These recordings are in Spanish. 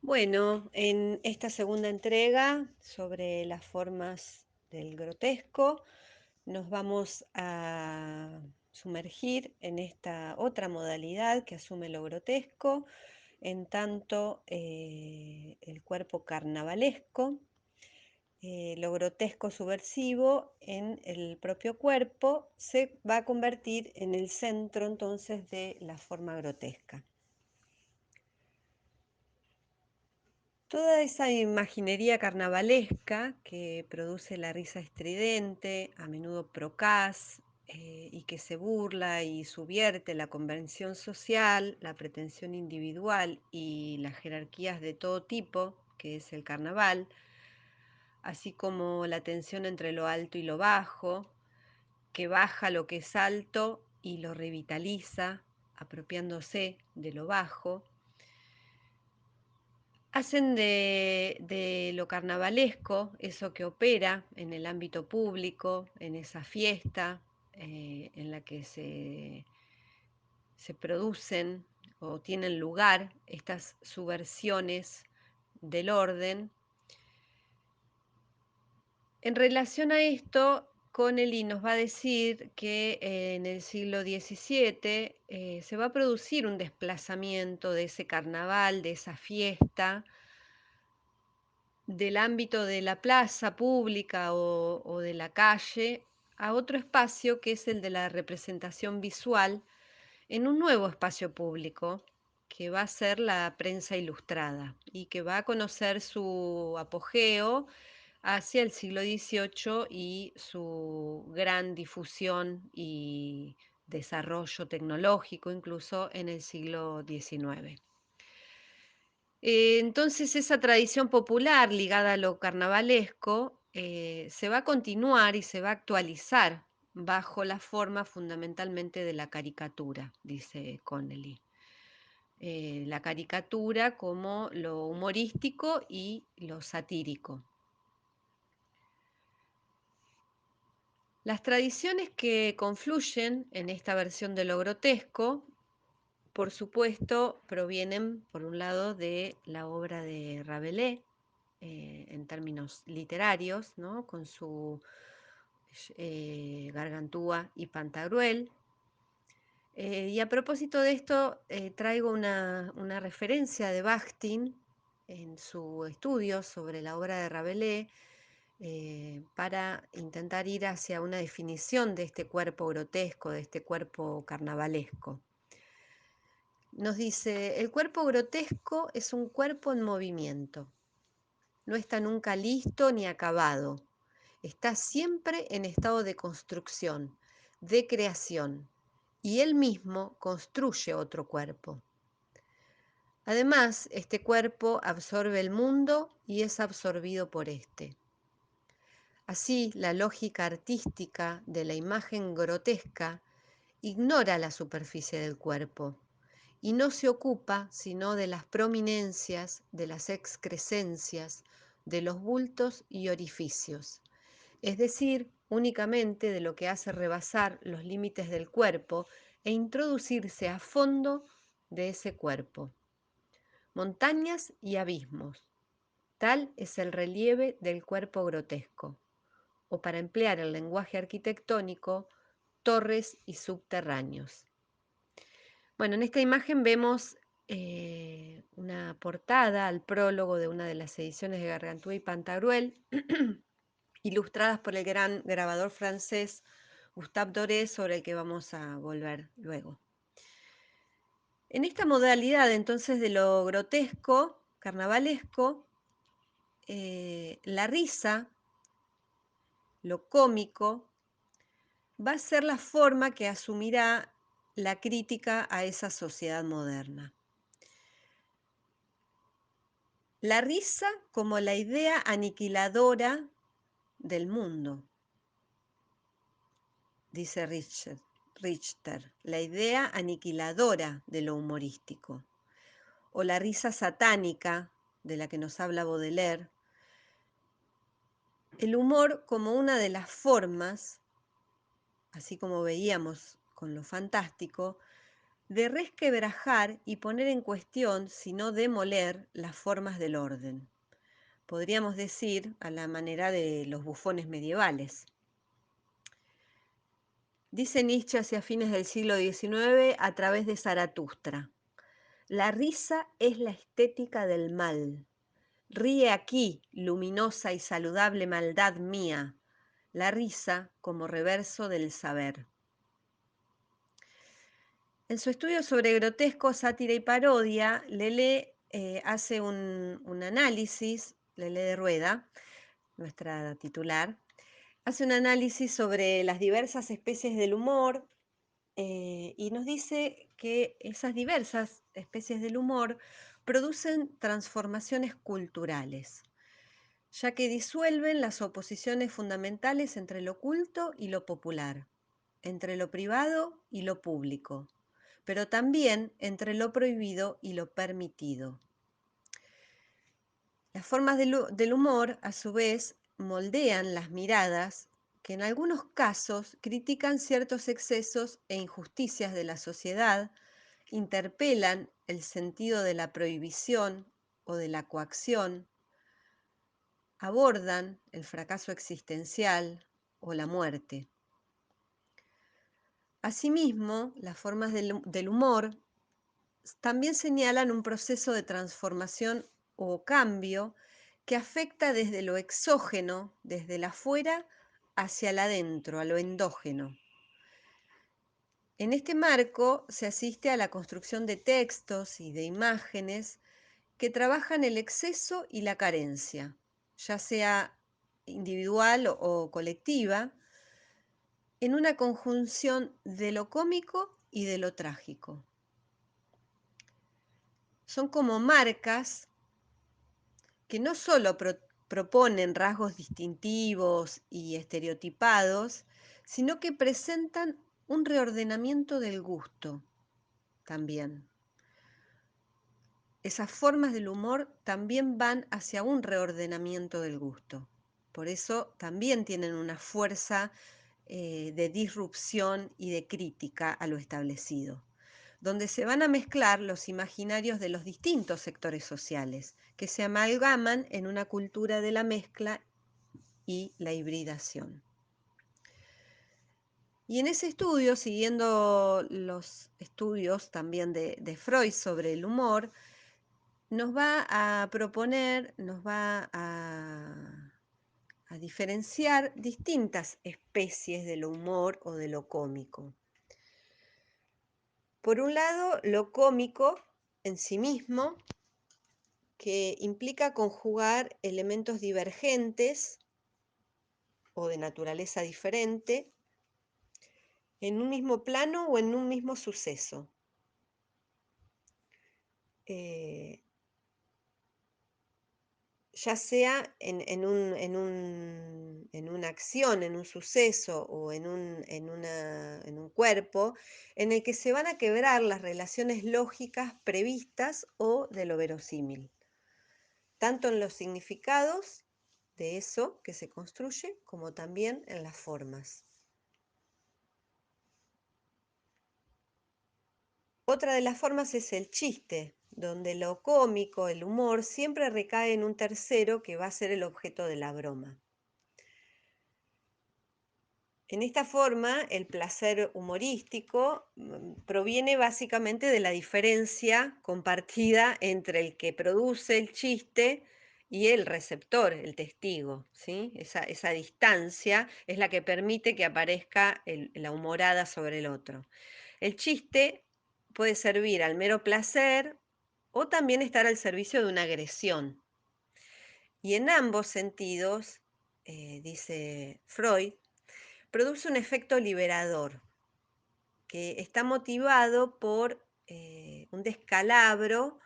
Bueno, en esta segunda entrega sobre las formas del grotesco, nos vamos a sumergir en esta otra modalidad que asume lo grotesco, en tanto el cuerpo carnavalesco, lo grotesco subversivo en el propio cuerpo se va a convertir en el centro entonces de la forma grotesca. Toda esa imaginería carnavalesca que produce la risa estridente, a menudo procaz, y que se burla y subvierte la convención social, la pretensión individual y las jerarquías de todo tipo, que es el carnaval, así como la tensión entre lo alto y lo bajo, que baja lo que es alto y lo revitaliza, apropiándose de lo bajo. Hacen de lo carnavalesco eso que opera en el ámbito público, en esa fiesta en la que se producen o tienen lugar estas subversiones del orden. En relación a esto, Connelly nos va a decir que en el siglo XVII se va a producir un desplazamiento de ese carnaval, de esa fiesta, del ámbito de la plaza pública o de la calle a otro espacio que es el de la representación visual en un nuevo espacio público que va a ser la prensa ilustrada y que va a conocer su apogeo hacia el siglo XVIII y su gran difusión y desarrollo tecnológico incluso en el siglo XIX. Entonces esa tradición popular ligada a lo carnavalesco se va a continuar y se va a actualizar bajo la forma fundamentalmente de la caricatura, dice Connelly. La caricatura como lo humorístico y lo satírico. Las tradiciones que confluyen en esta versión de lo grotesco, por supuesto, provienen, por un lado, de la obra de Rabelais, en términos literarios, ¿no? Con su Gargantúa y Pantagruel. Y a propósito de esto, traigo una referencia de Bakhtin en su estudio sobre la obra de Rabelais para intentar ir hacia una definición de este cuerpo grotesco, de este cuerpo carnavalesco. Nos dice, el cuerpo grotesco es un cuerpo en movimiento. No está nunca listo ni acabado. Está siempre en estado de construcción, de creación, y él mismo construye otro cuerpo. Además, este cuerpo absorbe el mundo y es absorbido por éste. Así, la lógica artística de la imagen grotesca ignora la superficie del cuerpo y no se ocupa sino de las prominencias, de las excrescencias, de los bultos y orificios, es decir, únicamente de lo que hace rebasar los límites del cuerpo e introducirse a fondo de ese cuerpo. Montañas y abismos, tal es el relieve del cuerpo grotesco, o para emplear el lenguaje arquitectónico, torres y subterráneos. Bueno, en esta imagen vemos una portada al prólogo de una de las ediciones de Gargantúa y Pantagruel, ilustradas por el gran grabador francés Gustave Doré, sobre el que vamos a volver luego. En esta modalidad entonces de lo grotesco, carnavalesco, la risa, lo cómico, va a ser la forma que asumirá la crítica a esa sociedad moderna. La risa como la idea aniquiladora del mundo, dice Richter, la idea aniquiladora de lo humorístico, o la risa satánica de la que nos habla Baudelaire, el humor como una de las formas, así como veíamos con lo fantástico, de resquebrajar y poner en cuestión, sino demoler, las formas del orden. Podríamos decir a la manera de los bufones medievales. Dice Nietzsche hacia fines del siglo XIX a través de Zaratustra: la risa es la estética del mal. Ríe aquí, luminosa y saludable maldad mía, la risa como reverso del saber. En su estudio sobre grotesco, sátira y parodia, Lelé hace un análisis, Lelé de Rueda, nuestra titular, hace un análisis sobre las diversas especies del humor y nos dice que esas diversas especies del humor producen transformaciones culturales, ya que disuelven las oposiciones fundamentales entre lo culto y lo popular, entre lo privado y lo público, pero también entre lo prohibido y lo permitido. Las formas del humor, a su vez, moldean las miradas que en algunos casos critican ciertos excesos e injusticias de la sociedad, interpelan el sentido de la prohibición o de la coacción, abordan el fracaso existencial o la muerte. Asimismo, las formas del humor también señalan un proceso de transformación o cambio que afecta desde lo exógeno, desde el afuera, hacia el adentro, a lo endógeno. En este marco se asiste a la construcción de textos y de imágenes que trabajan el exceso y la carencia, ya sea individual o colectiva, en una conjunción de lo cómico y de lo trágico. Son como marcas que no solo proponen rasgos distintivos y estereotipados, sino que presentan un reordenamiento del gusto también. Esas formas del humor también van hacia un reordenamiento del gusto. Por eso también tienen una fuerza de disrupción y de crítica a lo establecido, donde se van a mezclar los imaginarios de los distintos sectores sociales, que se amalgaman en una cultura de la mezcla y la hibridación. Y en ese estudio, siguiendo los estudios también de Freud sobre el humor, nos va a proponer, nos va a diferenciar distintas especies del humor o de lo cómico. Por un lado, lo cómico en sí mismo, que implica conjugar elementos divergentes o de naturaleza diferente en un mismo plano o en un mismo suceso. Ya sea en una acción, en un suceso o en un cuerpo, en el que se van a quebrar las relaciones lógicas previstas o de lo verosímil, tanto en los significados de eso que se construye, como también en las formas. Otra de las formas es el chiste, donde lo cómico, el humor, siempre recae en un tercero que va a ser el objeto de la broma. En esta forma, el placer humorístico proviene básicamente de la diferencia compartida entre el que produce el chiste y el receptor, el testigo, ¿sí? Esa distancia es la que permite que aparezca la humorada sobre el otro. El chiste puede servir al mero placer o también estar al servicio de una agresión. Y en ambos sentidos, dice Freud, produce un efecto liberador que está motivado por un descalabro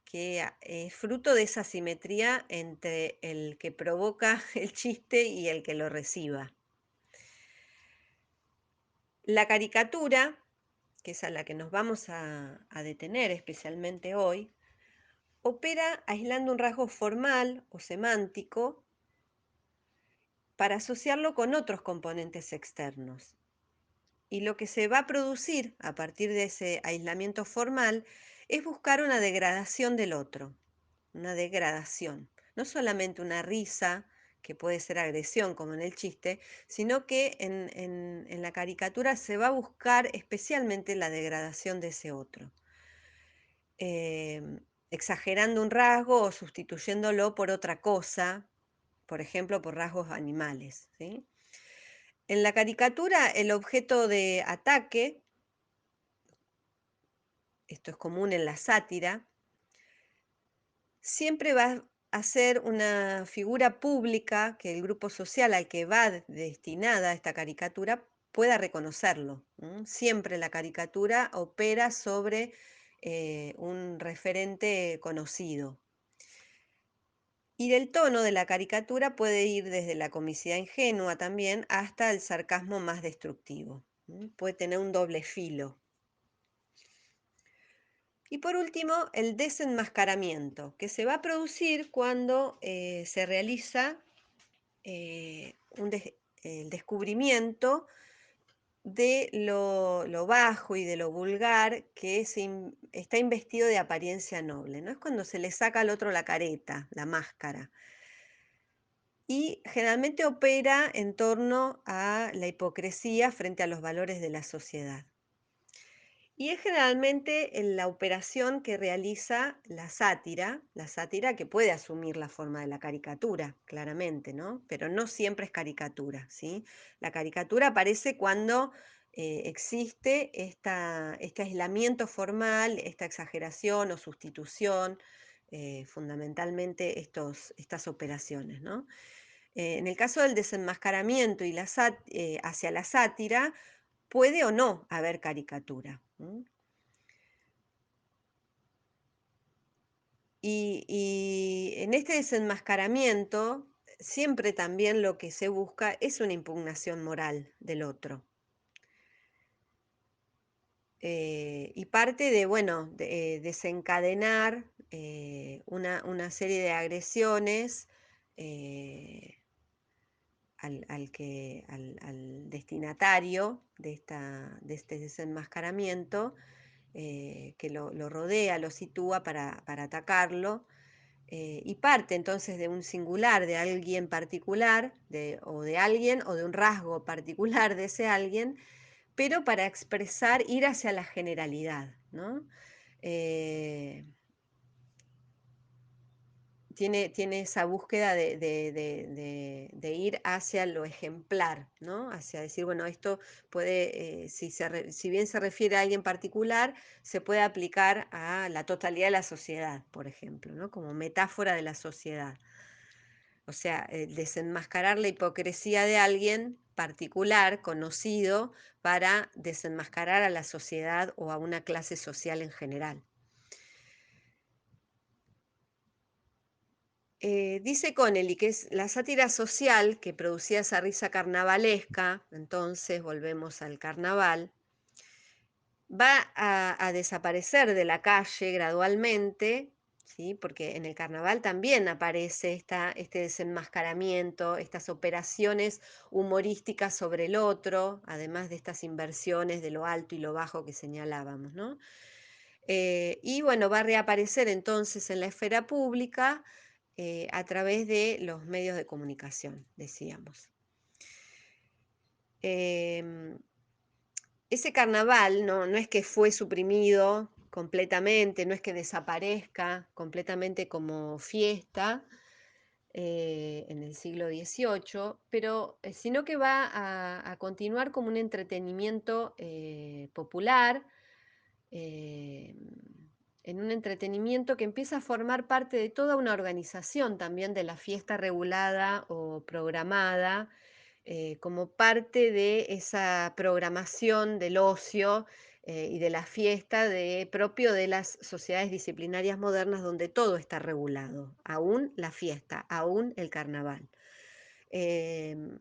que es fruto de esa simetría entre el que provoca el chiste y el que lo reciba. La caricatura, que es a la que nos vamos a detener especialmente hoy, opera aislando un rasgo formal o semántico para asociarlo con otros componentes externos. Y lo que se va a producir a partir de ese aislamiento formal es buscar una degradación del otro, una degradación. No solamente una risa, que puede ser agresión, como en el chiste, sino que en la caricatura se va a buscar especialmente la degradación de ese otro, exagerando un rasgo o sustituyéndolo por otra cosa, por ejemplo, por rasgos animales, ¿sí? En la caricatura, el objeto de ataque, esto es común en la sátira, siempre va a ser una figura pública que el grupo social al que va destinada esta caricatura pueda reconocerlo. Siempre la caricatura opera sobre un referente conocido. Y el tono de la caricatura puede ir desde la comicidad ingenua también hasta el sarcasmo más destructivo. Puede tener un doble filo. Y por último, el desenmascaramiento, que se va a producir cuando se realiza el descubrimiento de lo bajo y de lo vulgar que está investido de apariencia noble, ¿no? Es cuando se le saca al otro la careta, la máscara. Y generalmente opera en torno a la hipocresía frente a los valores de la sociedad. Y es generalmente en la operación que realiza la sátira que puede asumir la forma de la caricatura, claramente, ¿no? Pero no siempre es caricatura, ¿sí? La caricatura aparece cuando existe este aislamiento formal, esta exageración o sustitución, fundamentalmente estas operaciones, ¿no? En el caso del desenmascaramiento y hacia la sátira, puede o no haber caricatura. Y en este desenmascaramiento, siempre también lo que se busca es una impugnación moral del otro. Y parte de, bueno, desencadenar una serie de agresiones eh, al destinatario de este desenmascaramiento, que lo rodea, lo sitúa para atacarlo, y parte entonces de un singular, de alguien particular, o de alguien o de un rasgo particular de ese alguien, pero para expresar, ir hacia la generalidad, ¿no? Eh, tiene esa búsqueda de ir hacia lo ejemplar, ¿no? Hacia decir, bueno, esto puede, si bien se refiere a alguien particular, se puede aplicar a la totalidad de la sociedad, por ejemplo, ¿no? Como metáfora de la sociedad. O sea, desenmascarar la hipocresía de alguien particular, conocido, para desenmascarar a la sociedad o a una clase social en general. Dice Connelly que es la sátira social que producía esa risa carnavalesca, entonces volvemos al carnaval, va a desaparecer de la calle gradualmente, ¿sí? Porque en el carnaval también aparece este desenmascaramiento, estas operaciones humorísticas sobre el otro, además de estas inversiones de lo alto y lo bajo que señalábamos, ¿no? Y bueno, va a reaparecer entonces en la esfera pública a través de los medios de comunicación, decíamos. Em, Ese carnaval no es que fue suprimido completamente, no es que desaparezca completamente como fiesta en el siglo XVIII, pero sino que va a continuar como un entretenimiento popular, eh, en un entretenimiento que empieza a formar parte de toda una organización también de la fiesta regulada o programada, como parte de esa programación del ocio y de la fiesta propio de las sociedades disciplinarias modernas donde todo está regulado, aún la fiesta, aún el carnaval. Em,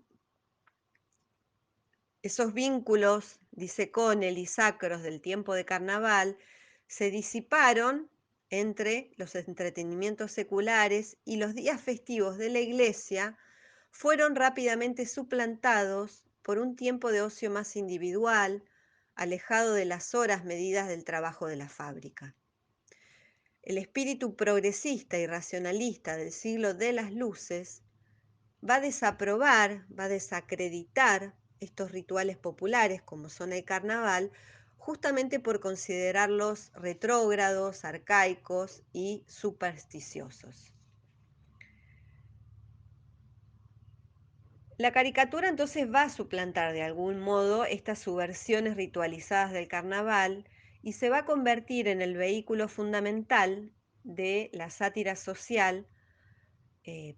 Esos vínculos, dice Connelly, sacros del tiempo de carnaval, se disiparon entre los entretenimientos seculares y los días festivos de la iglesia fueron rápidamente suplantados por un tiempo de ocio más individual, alejado de las horas medidas del trabajo de la fábrica. El espíritu progresista y racionalista del siglo de las luces va a desaprobar, va a desacreditar estos rituales populares como son el carnaval, justamente por considerarlos retrógrados, arcaicos y supersticiosos. La caricatura entonces va a suplantar de algún modo estas subversiones ritualizadas del carnaval y se va a convertir en el vehículo fundamental de la sátira social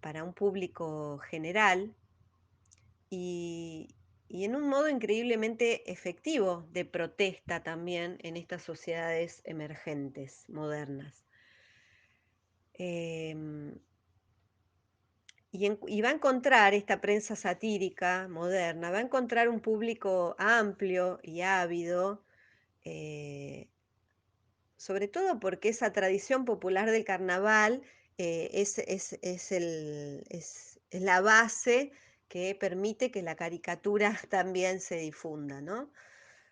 para un público general y, y en un modo increíblemente efectivo de protesta también en estas sociedades emergentes, modernas. Em, y va a encontrar esta prensa satírica moderna, va a encontrar un público amplio y ávido, eh, sobre todo porque esa tradición popular del carnaval es la base que permite que la caricatura también se difunda, ¿no?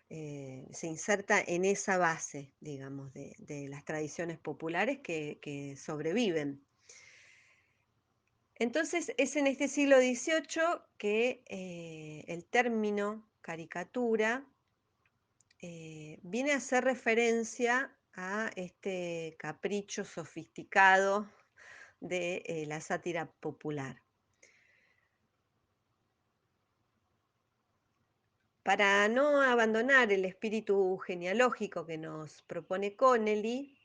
Se inserta en esa base, digamos, de las tradiciones populares que sobreviven. Entonces, es en este siglo XVIII que el término caricatura viene a hacer referencia a este capricho sofisticado de la sátira popular. Para no abandonar el espíritu genealógico que nos propone Connelly,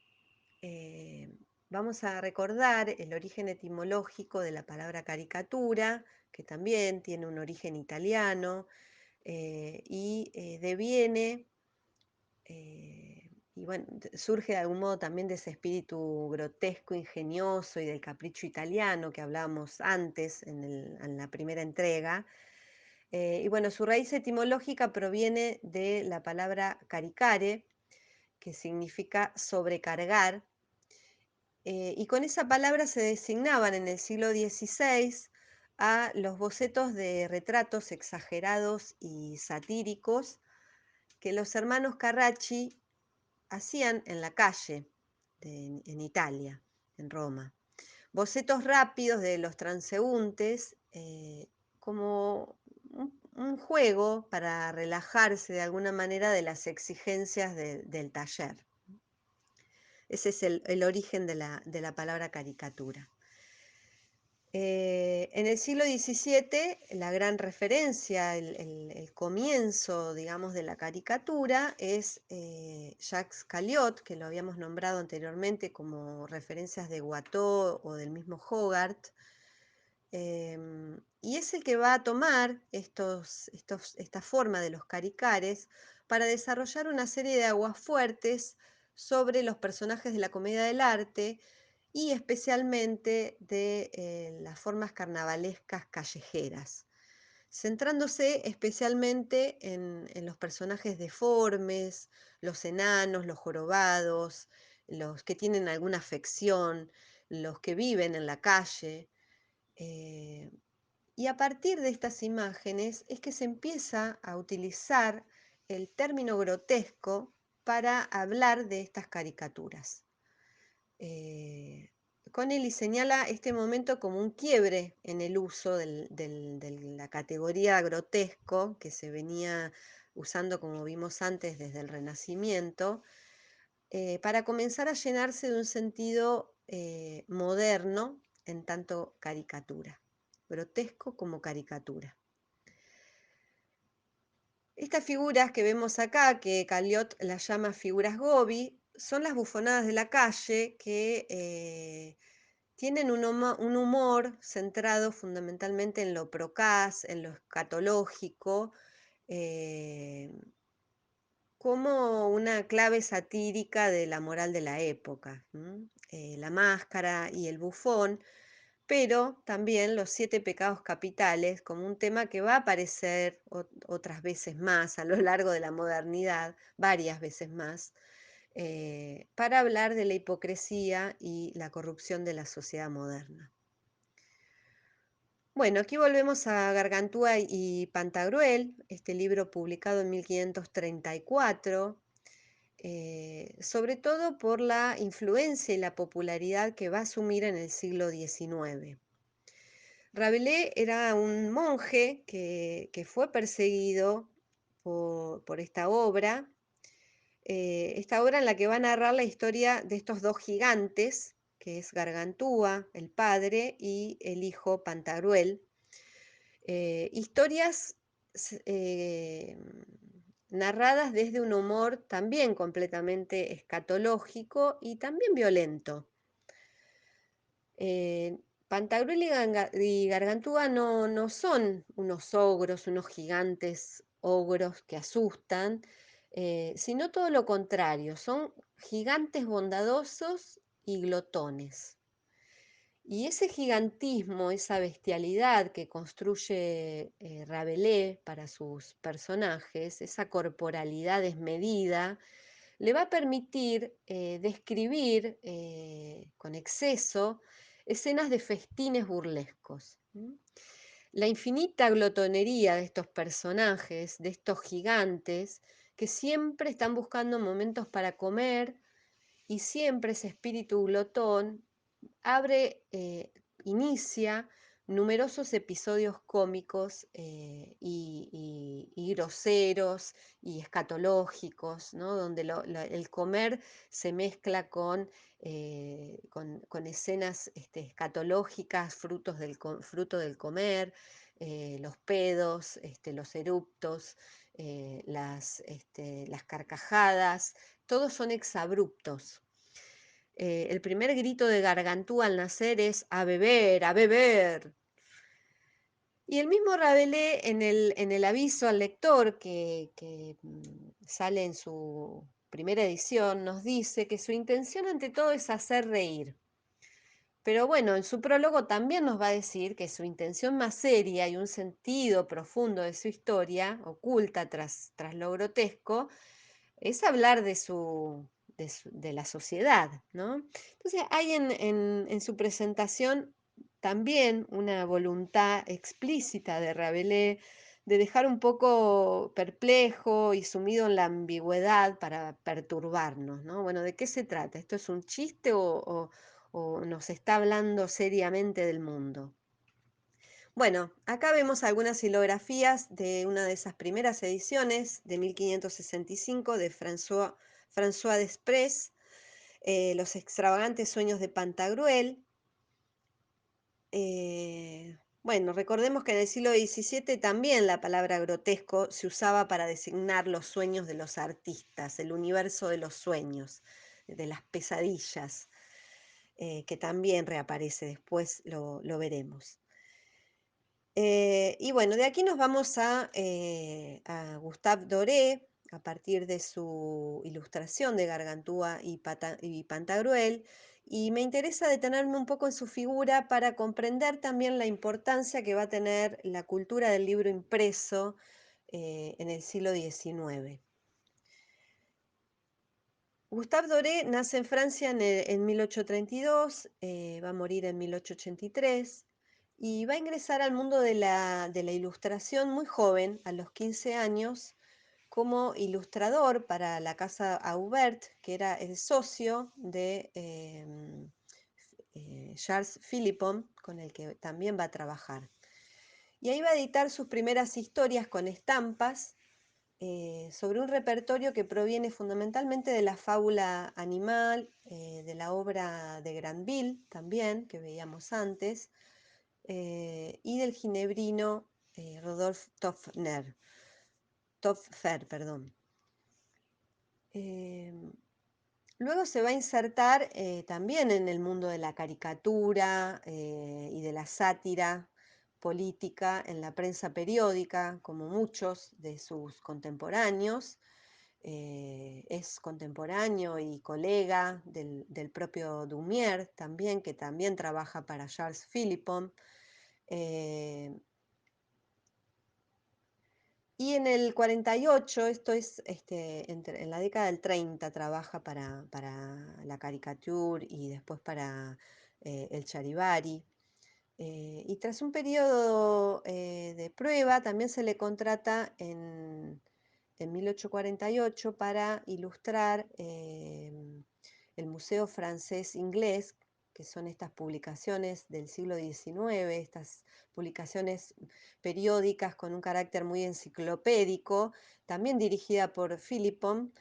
eh, vamos a recordar el origen etimológico de la palabra caricatura, que también tiene un origen italiano y deviene, y bueno, surge de algún modo también de ese espíritu grotesco, ingenioso y del capricho italiano que hablábamos antes en la primera entrega. Y bueno, su raíz etimológica proviene de la palabra caricare, que significa sobrecargar, y con esa palabra se designaban en el siglo XVI a los bocetos de retratos exagerados y satíricos que los hermanos Carracci hacían en la calle en Italia, en Roma. Bocetos rápidos de los transeúntes, como un juego para relajarse de alguna manera de las exigencias del taller. Ese es el origen de la palabra caricatura. En el siglo XVII, la gran referencia, el comienzo, digamos, de la caricatura es Jacques Caliot, que lo habíamos nombrado anteriormente como referencias de Watteau o del mismo Hogarth, y es el que va a tomar esta forma de los caricares para desarrollar una serie de aguafuertes sobre los personajes de la comedia del arte y especialmente de las formas carnavalescas callejeras, centrándose especialmente en los personajes deformes, los enanos, los jorobados, los que tienen alguna afección, los que viven en la calle. eh, y a partir de estas imágenes es que se empieza a utilizar el término grotesco para hablar de estas caricaturas. Eh, Connelly señala este momento como un quiebre en el uso de la categoría grotesco que se venía usando, como vimos antes, desde el Renacimiento, para comenzar a llenarse de un sentido moderno en tanto caricatura, grotesco como caricatura. Estas figuras que vemos acá, que Caliot las llama figuras Gobi, son las bufonadas de la calle que tienen un humor centrado fundamentalmente en lo procaz, en lo escatológico, eh, como una clave satírica de la moral de la época. La máscara y el bufón, pero también los 7 pecados capitales como un tema que va a aparecer otras veces más a lo largo de la modernidad, varias veces más, para hablar de la hipocresía y la corrupción de la sociedad moderna. Bueno, aquí volvemos a Gargantúa y Pantagruel, este libro publicado en 1534, sobre todo por la influencia y la popularidad que va a asumir en el siglo XIX. Rabelais era un monje que fue perseguido por esta obra en la que va a narrar la historia de estos dos gigantes, que es Gargantúa, el padre, y el hijo Pantagruel. Historias narradas desde un humor también completamente escatológico y también violento. Eh, Pantagruel y Gargantúa no son unos ogros, unos gigantes ogros que asustan, sino todo lo contrario, son gigantes bondadosos y glotones. Y ese gigantismo, esa bestialidad que construye Rabelais para sus personajes, esa corporalidad desmedida, le va a permitir describir con exceso escenas de festines burlescos. La infinita glotonería de estos personajes, de estos gigantes, que siempre están buscando momentos para comer y siempre ese espíritu glotón abre, inicia numerosos episodios cómicos y groseros y escatológicos, ¿no? Donde el comer se mezcla con escenas escatológicas, fruto del comer, los pedos, los eruptos, las carcajadas, todos son exabruptos. El primer grito de Gargantúa al nacer es "a beber, a beber". Y el mismo Rabelais en el aviso al lector que sale en su primera edición nos dice que su intención ante todo es hacer reír. Pero bueno, en su prólogo también nos va a decir que su intención más seria y un sentido profundo de su historia, oculta tras lo grotesco, es hablar de la sociedad, ¿no? Entonces hay en su presentación también una voluntad explícita de Rabelais de dejar un poco perplejo y sumido en la ambigüedad para perturbarnos, ¿no? Bueno, ¿de qué se trata? ¿Esto es un chiste o nos está hablando seriamente del mundo? Bueno, acá vemos algunas silografías de una de esas primeras ediciones de 1565 de François Desprez, Los extravagantes sueños de Pantagruel. Bueno, recordemos que en el siglo XVII también la palabra grotesco se usaba para designar los sueños de los artistas, el universo de los sueños, de las pesadillas, que también reaparece después, lo veremos. Y bueno, de aquí nos vamos a Gustave Doré, a partir de su ilustración de Gargantúa y Pantagruel, y me interesa detenerme un poco en su figura para comprender también la importancia que va a tener la cultura del libro impreso en el siglo XIX. Gustave Doré nace en Francia en 1832, va a morir en 1883 y va a ingresar al mundo de la ilustración muy joven, a los 15 años, como ilustrador para la casa Aubert, que era el socio de Charles Philippon, con el que también va a trabajar. Y ahí va a editar sus primeras historias con estampas sobre un repertorio que proviene fundamentalmente de la fábula animal, de la obra de Granville también, que veíamos antes, y del ginebrino Rodolphe Topfer, perdón. Luego se va a insertar también en el mundo de la caricatura y de la sátira política en la prensa periódica, como muchos de sus contemporáneos. Es contemporáneo y colega del propio Dumier también, que también trabaja para Charles Philippon. Eh, y en el 48, esto es en la década del 30, trabaja para la caricature y después para el Charivari. Y tras un periodo de prueba, también se le contrata en 1848 para ilustrar el Museo Francés Inglés, que son estas publicaciones del siglo XIX, estas publicaciones periódicas con un carácter muy enciclopédico, también dirigida por Philippon,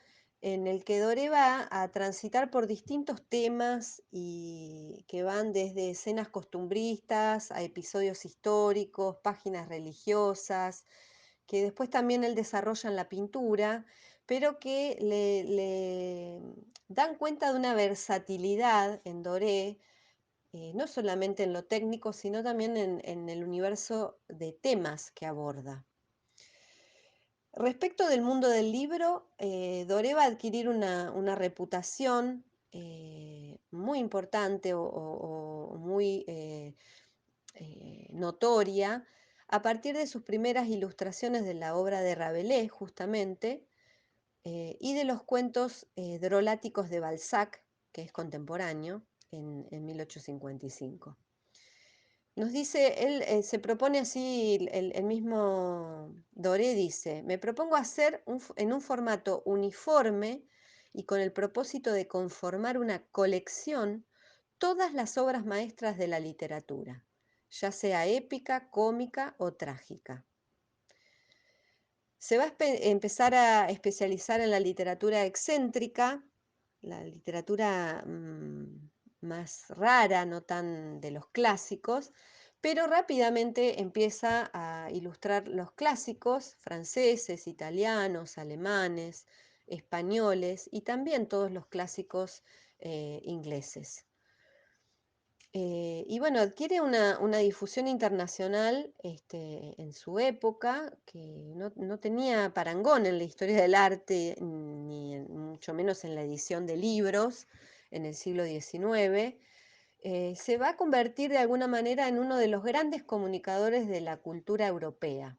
en el que Doré va a transitar por distintos temas y que van desde escenas costumbristas a episodios históricos, páginas religiosas, que después también él desarrolla en la pintura, pero que le dan cuenta de una versatilidad en Doré, no solamente en lo técnico, sino también en el universo de temas que aborda. Respecto del mundo del libro, Doré va a adquirir una reputación muy importante o muy notoria a partir de sus primeras ilustraciones de la obra de Rabelais, justamente, y de los cuentos droláticos de Balzac, que es contemporáneo, en 1855. Nos dice, él se propone así, el mismo Doré dice, me propongo hacer en un formato uniforme y con el propósito de conformar una colección todas las obras maestras de la literatura, ya sea épica, cómica o trágica. Se va a empezar a especializar en la literatura excéntrica, la literatura más rara, no tan de los clásicos, pero rápidamente empieza a ilustrar los clásicos franceses, italianos, alemanes, españoles y también todos los clásicos ingleses. Y bueno, adquiere una difusión internacional en su época que no tenía parangón en la historia del arte, ni mucho menos en la edición de libros en el siglo XIX. Se va a convertir de alguna manera en uno de los grandes comunicadores de la cultura europea.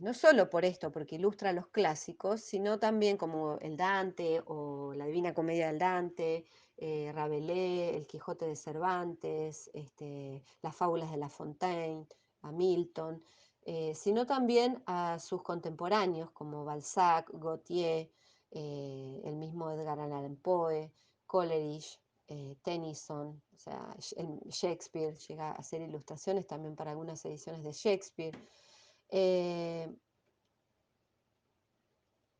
No solo por esto, porque ilustra los clásicos, sino también como el Dante o la Divina Comedia del Dante, Rabelais, el Quijote de Cervantes, las fábulas de La Fontaine, a Milton, sino también a sus contemporáneos como Balzac, Gautier, el mismo Edgar Allan Poe, Coleridge, Tennyson, o sea, Shakespeare, llega a hacer ilustraciones también para algunas ediciones de Shakespeare.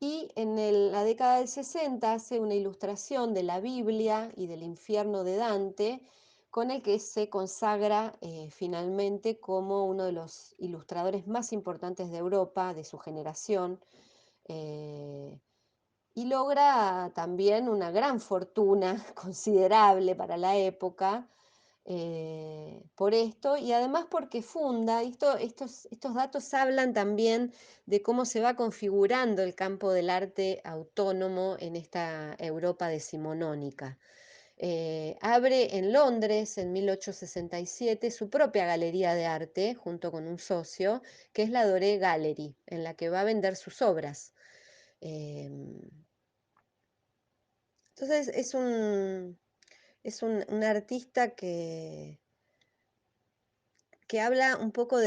Y en la década del 60 hace una ilustración de la Biblia y del infierno de Dante, con el que se consagra finalmente como uno de los ilustradores más importantes de Europa, de su generación, eh, y logra también una gran fortuna considerable para la época, por esto y además porque funda, estos datos hablan también de cómo se va configurando el campo del arte autónomo en esta Europa decimonónica. Abre en Londres en 1867 su propia galería de arte junto con un socio, que es la Doré Gallery, en la que va a vender sus obras. Entonces es un artista que habla un poco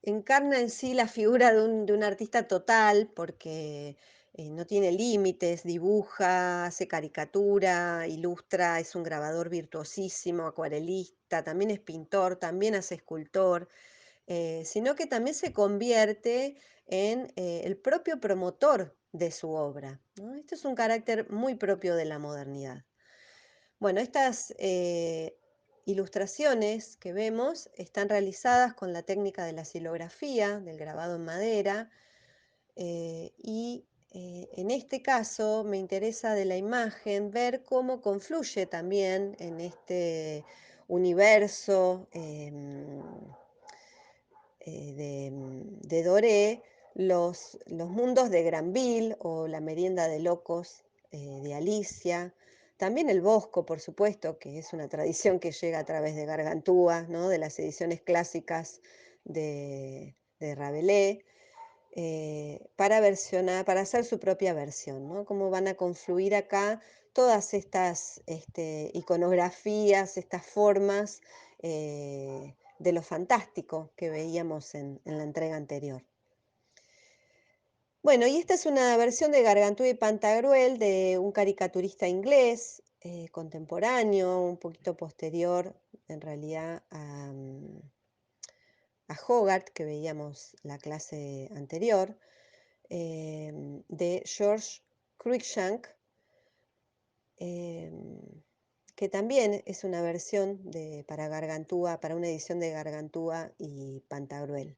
encarna en sí la figura de un artista total, porque no tiene límites, dibuja, hace caricatura, ilustra, es un grabador virtuosísimo, acuarelista, también es pintor, también hace escultor, sino que también se convierte en el propio promotor de su obra, ¿no? Esto es un carácter muy propio de la modernidad. Bueno, estas ilustraciones que vemos están realizadas con la técnica de la silografía, del grabado en madera, y en este caso me interesa de la imagen ver cómo confluye también en este universo de Doré los mundos de Granville o la merienda de locos de Alicia, también el Bosco, por supuesto, que es una tradición que llega a través de Gargantúa, ¿no? De las ediciones clásicas de Rabelais, para hacer su propia versión, ¿no? Cómo van a confluir acá todas estas iconografías, estas formas de lo fantástico que veíamos en la entrega anterior. Bueno, y esta es una versión de Gargantúa y Pantagruel de un caricaturista inglés contemporáneo, un poquito posterior en realidad a Hogarth, que veíamos la clase anterior, de George Cruikshank, que también es una versión para Gargantúa, para una edición de Gargantúa y Pantagruel.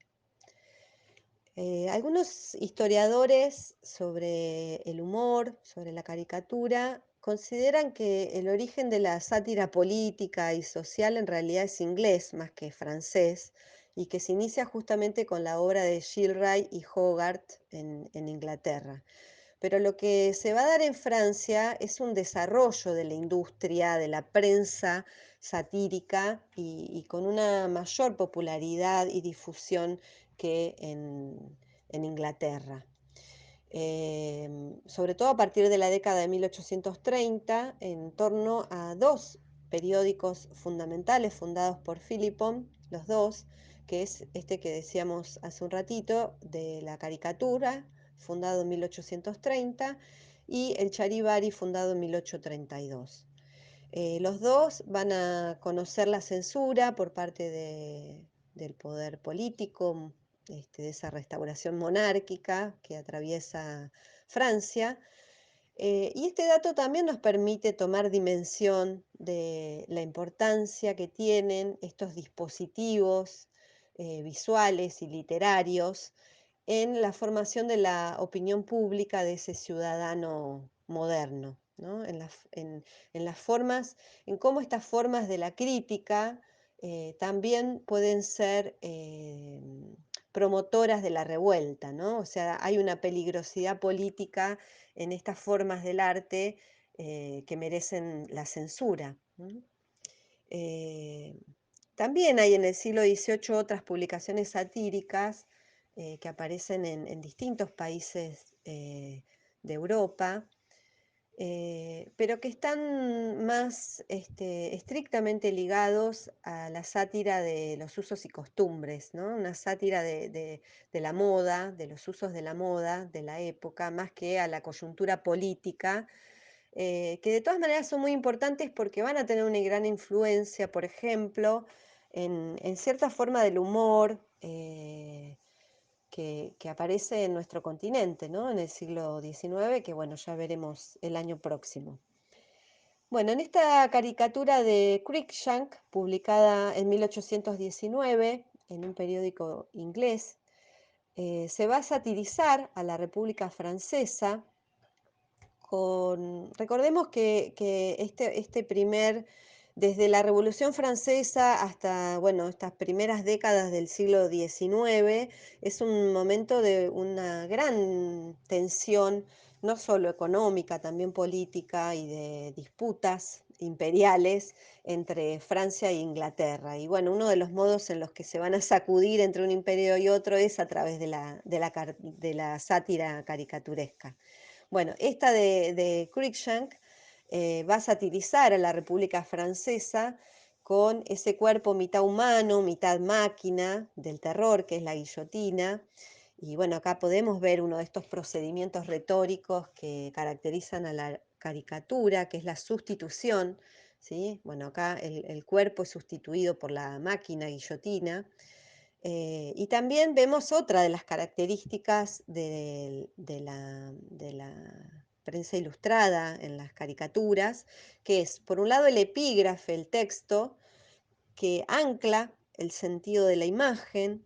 Algunos historiadores sobre el humor, sobre la caricatura, consideran que el origen de la sátira política y social en realidad es inglés más que francés y que se inicia justamente con la obra de Gilray y Hogarth en Inglaterra. Pero lo que se va a dar en Francia es un desarrollo de la industria, de la prensa satírica y con una mayor popularidad y difusión que en Inglaterra. Sobre todo a partir de la década de 1830, en torno a dos periódicos fundamentales fundados por Philippon, los dos, que es este que decíamos hace un ratito, de la caricatura, fundado en 1830, y el Charivari, fundado en 1832. Los dos van a conocer la censura por parte del poder político, de esa restauración monárquica que atraviesa Francia. Y este dato también nos permite tomar dimensión de la importancia que tienen estos dispositivos visuales y literarios en la formación de la opinión pública de ese ciudadano moderno, ¿no? En las formas, en cómo estas formas de la crítica también pueden ser promotoras de la revuelta, ¿no? O sea, hay una peligrosidad política en estas formas del arte que merecen la censura. Eh, También hay en el siglo XVIII otras publicaciones satíricas que aparecen en distintos países de Europa, pero que están más estrictamente ligados a la sátira de los usos y costumbres, ¿no? Una sátira de la moda, de los usos de la moda de la época, más que a la coyuntura política, que de todas maneras son muy importantes porque van a tener una gran influencia, por ejemplo, en cierta forma del humor que aparece en nuestro continente, ¿no? En el siglo XIX, que bueno, ya veremos el año próximo. Bueno, en esta caricatura de Cruikshank, publicada en 1819 en un periódico inglés, se va a satirizar a la República Francesa recordemos que desde la Revolución Francesa hasta, bueno, estas primeras décadas del siglo XIX, es un momento de una gran tensión, no solo económica, también política y de disputas imperiales entre Francia e Inglaterra. Y bueno, uno de los modos en los que se van a sacudir entre un imperio y otro es a través de la sátira caricaturesca. Bueno, esta de Cruikshank va a satirizar a la República Francesa con ese cuerpo mitad humano, mitad máquina del terror, que es la guillotina. Y bueno, acá podemos ver uno de estos procedimientos retóricos que caracterizan a la caricatura, que es la sustitución, ¿sí? Bueno, acá el cuerpo es sustituido por la máquina guillotina. Y también vemos otra de las características de la prensa ilustrada en las caricaturas, que es, por un lado, el epígrafe, el texto, que ancla el sentido de la imagen,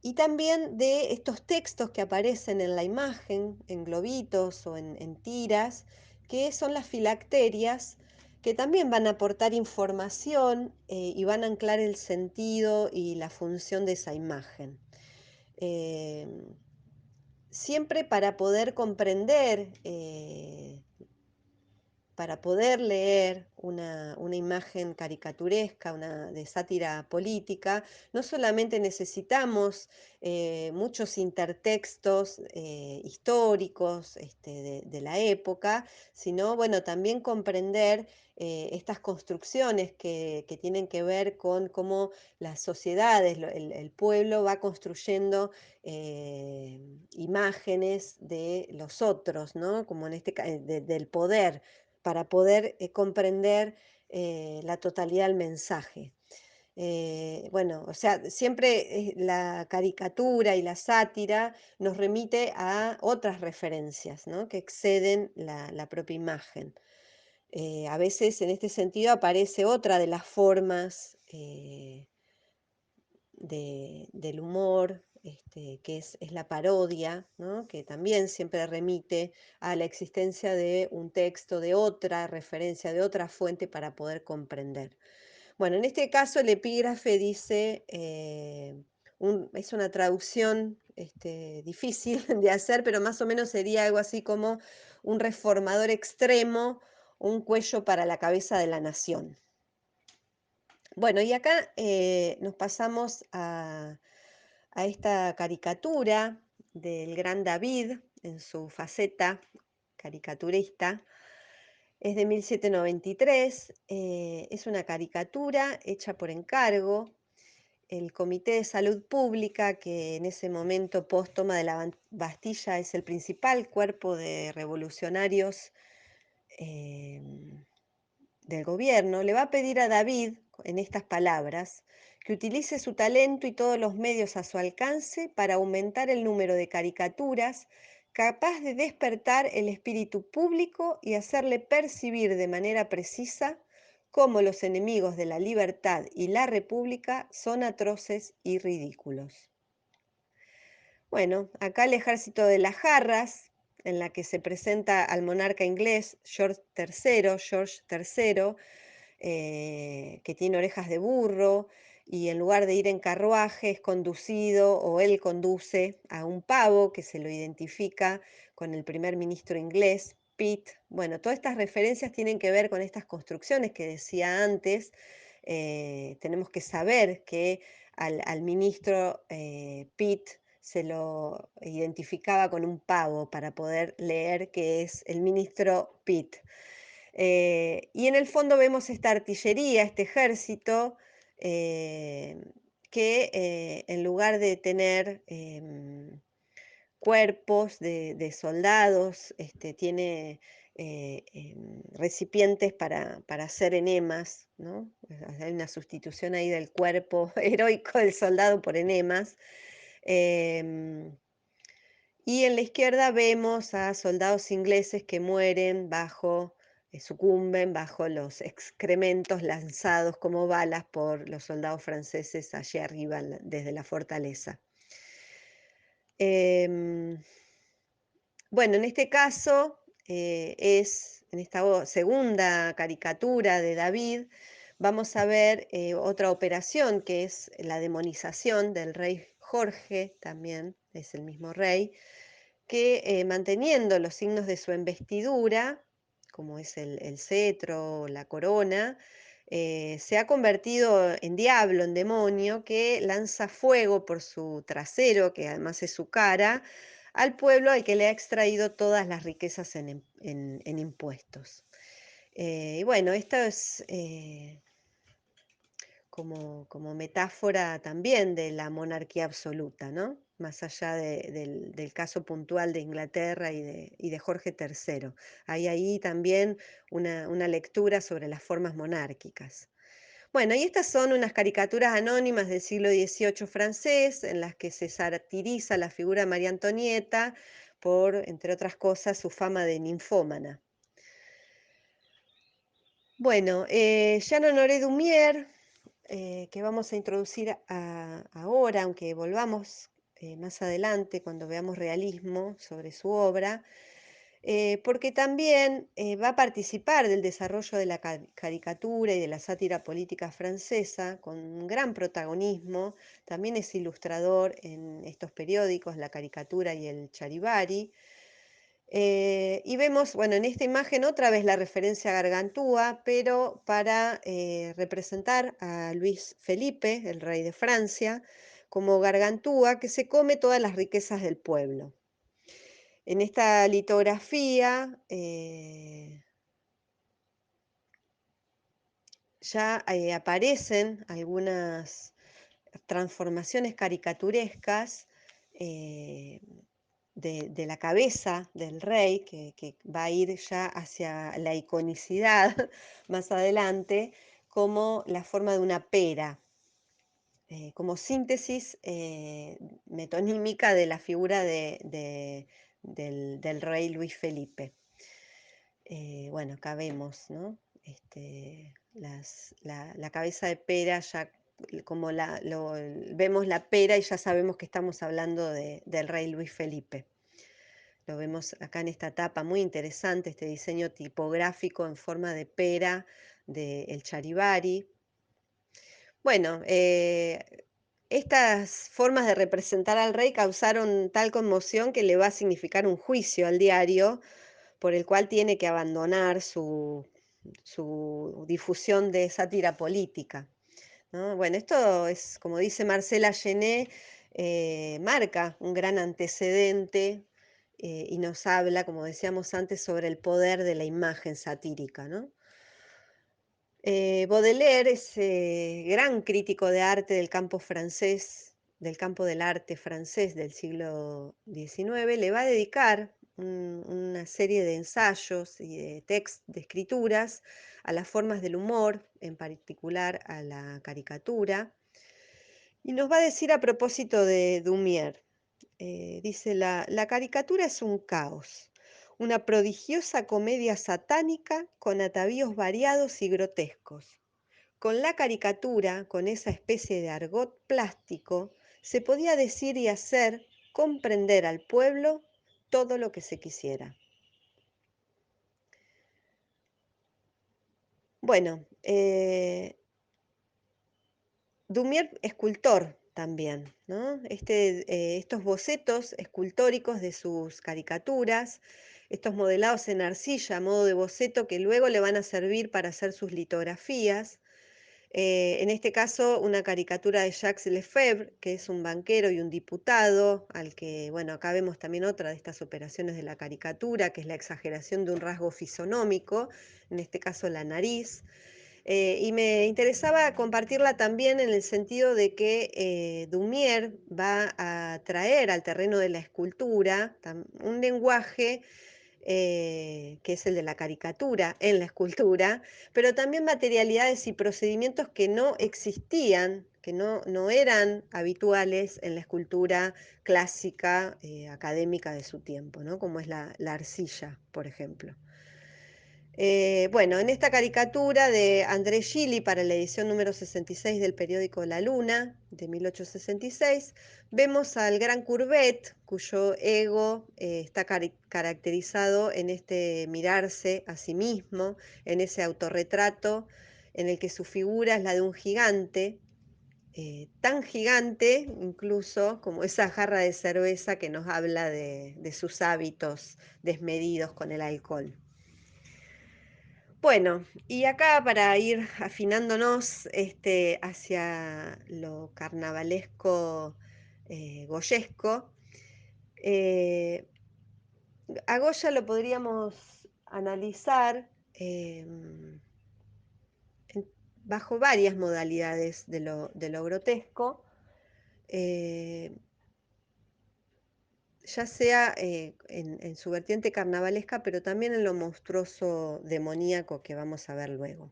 y también de estos textos que aparecen en la imagen, en globitos o en tiras, que son las filacterias, que también van a aportar información y van a anclar el sentido y la función de esa imagen. Eh, Siempre para poder comprender para poder leer una imagen caricaturesca, de sátira política, no solamente necesitamos muchos intertextos históricos de la época, sino bueno, también comprender estas construcciones que tienen que ver con cómo las sociedades, el pueblo va construyendo imágenes de los otros, ¿no? Como en este caso, del poder, para poder comprender la totalidad del mensaje. Bueno, o sea, siempre la caricatura y la sátira nos remite a otras referencias, ¿no? Que exceden la propia imagen. A veces en este sentido aparece otra de las formas del humor, que es la parodia, ¿no? Que también siempre remite a la existencia de un texto, de otra referencia, de otra fuente para poder comprender. Bueno, en este caso el epígrafe dice, es una traducción difícil de hacer, pero más o menos sería algo así como un reformador extremo, un cuello para la cabeza de la nación. Bueno, y acá nos pasamos a esta caricatura del gran David en su faceta caricaturista. Es de 1793, es una caricatura hecha por encargo. El Comité de Salud Pública, que en ese momento post toma de la Bastilla es el principal cuerpo de revolucionarios em, del gobierno, le va a pedir a David, en estas palabras, que utilice su talento y todos los medios a su alcance para aumentar el número de caricaturas capaz de despertar el espíritu público y hacerle percibir de manera precisa cómo los enemigos de la libertad y la república son atroces y ridículos. Bueno, acá el ejército de las jarras, en la que se presenta al monarca inglés George III, que tiene orejas de burro y en lugar de ir en carruaje es conducido o él conduce a un pavo que se lo identifica con el primer ministro inglés, Pitt. Bueno, todas estas referencias tienen que ver con estas construcciones que decía antes. Tenemos que saber que al ministro Pitt se lo identificaba con un pavo para poder leer que es el ministro Pitt. Y en el fondo vemos esta artillería, este ejército, eh, que en lugar de tener cuerpos de soldados, tiene recipientes para hacer enemas, ¿no? Hay una sustitución ahí del cuerpo heroico del soldado por enemas. Em, y en la izquierda vemos a soldados ingleses que mueren sucumben bajo los excrementos lanzados como balas por los soldados franceses allí arriba desde la fortaleza. Em, bueno, en este caso en esta segunda caricatura de David, vamos a ver otra operación que es la demonización del rey Jorge, también es el mismo rey, que manteniendo los signos de su investidura, como es el cetro, la corona, se ha convertido en diablo, en demonio, que lanza fuego por su trasero, que además es su cara, al pueblo al que le ha extraído todas las riquezas en impuestos. Y bueno, esto es como metáfora también de la monarquía absoluta, ¿no? Más allá del caso puntual de Inglaterra y de Jorge III. Hay ahí también una lectura sobre las formas monárquicas. Bueno, y estas son unas caricaturas anónimas del siglo XVIII francés en las que se satiriza la figura de María Antonieta por, entre otras cosas, su fama de ninfómana. Bueno, Jean Honoré Dumier, que vamos a introducir ahora, aunque volvamos más adelante cuando veamos realismo sobre su obra, porque también va a participar del desarrollo de la caricatura y de la sátira política francesa con un gran protagonismo. También es ilustrador en estos periódicos, La Caricatura y el Charivari. Y vemos, bueno, en esta imagen otra vez la referencia a Gargantúa, pero para representar a Luis Felipe, el rey de Francia, como Gargantúa, que se come todas las riquezas del pueblo. En esta litografía ya aparecen algunas transformaciones caricaturescas eh, de la cabeza del rey, que va a ir ya hacia la iconicidad más adelante, como la forma de una pera, como síntesis metonímica de la figura del rey Luis Felipe. Bueno, acá vemos, ¿no? La cabeza de pera, ya como vemos la pera y ya sabemos que estamos hablando del rey Luis Felipe. Lo vemos acá en esta tapa, muy interesante, este diseño tipográfico en forma de pera del Charivari. Bueno, estas formas de representar al rey causaron tal conmoción que le va a significar un juicio al diario por el cual tiene que abandonar su difusión de sátira política, ¿no? Bueno, esto es, como dice Marcela Gené, marca un gran antecedente y nos habla, como decíamos antes, sobre el poder de la imagen satírica, ¿no? Baudelaire es gran crítico de arte del campo francés, del campo del arte francés del siglo XIX, le va a dedicar una serie de ensayos y de escrituras a las formas del humor, en particular a la caricatura, y nos va a decir a propósito de Dumier, dice, la caricatura es un caos, una prodigiosa comedia satánica con atavíos variados y grotescos. Con la caricatura, con esa especie de argot plástico, se podía decir y hacer comprender al pueblo todo lo que se quisiera. Bueno, Dumier, escultor también, ¿no? Estos bocetos escultóricos de sus caricaturas, estos modelados en arcilla a modo de boceto que luego le van a servir para hacer sus litografías. En este caso, una caricatura de Jacques Lefebvre, que es un banquero y un diputado, al que, bueno, acá vemos también otra de estas operaciones de la caricatura, que es la exageración de un rasgo fisonómico, en este caso la nariz. Y me interesaba compartirla también en el sentido de que Dumier va a traer al terreno de la escultura un lenguaje que es el de la caricatura en la escultura, pero también materialidades y procedimientos que no existían, que no eran habituales en la escultura clásica académica de su tiempo, ¿no? Como es la arcilla, por ejemplo. Bueno, en esta caricatura de André Gili para la edición número 66 del periódico La Luna de 1866, vemos al gran Courbet, cuyo ego está caracterizado en este mirarse a sí mismo, en ese autorretrato en el que su figura es la de un gigante, tan gigante incluso como esa jarra de cerveza que nos habla de sus hábitos desmedidos con el alcohol. Bueno, y acá para ir afinándonos hacia lo carnavalesco goyesco, eh, a Goya lo podríamos analizar bajo varias modalidades de lo grotesco, eh, ya sea en su vertiente carnavalesca, pero también en lo monstruoso demoníaco que vamos a ver luego.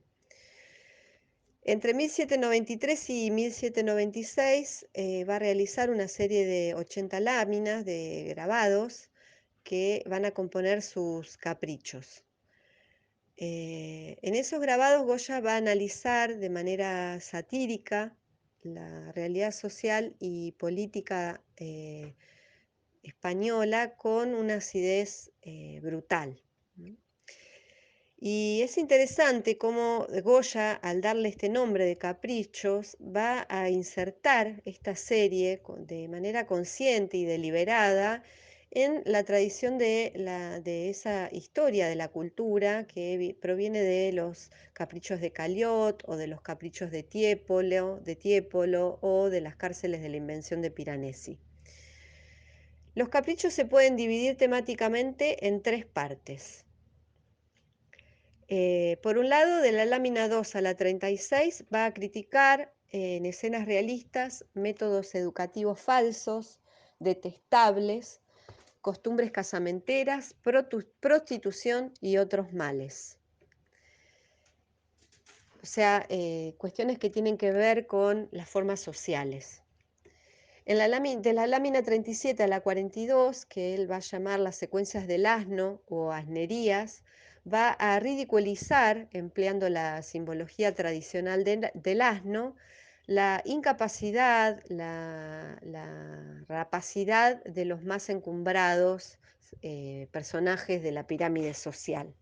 Entre 1793 y 1796 va a realizar una serie de 80 láminas de grabados que van a componer sus caprichos. En esos grabados Goya va a analizar de manera satírica la realidad social y política española con una acidez brutal. Y es interesante cómo Goya, al darle este nombre de Caprichos, va a insertar esta serie de manera consciente y deliberada en la tradición de esa historia de la cultura que proviene de los caprichos de Caliot o de los caprichos de Tiepolo o de las cárceles de la invención de Piranesi. Los caprichos se pueden dividir temáticamente en tres partes. Por un lado, de la lámina 2 a la 36 va a criticar en escenas realistas métodos educativos falsos, detestables, costumbres casamenteras, prostitución y otros males. O sea, cuestiones que tienen que ver con las formas sociales. De la lámina 37 a la 42, que él va a llamar las secuencias del asno o asnerías, va a ridiculizar, empleando la simbología tradicional del asno, la incapacidad, la rapacidad de los más encumbrados personajes de la pirámide social.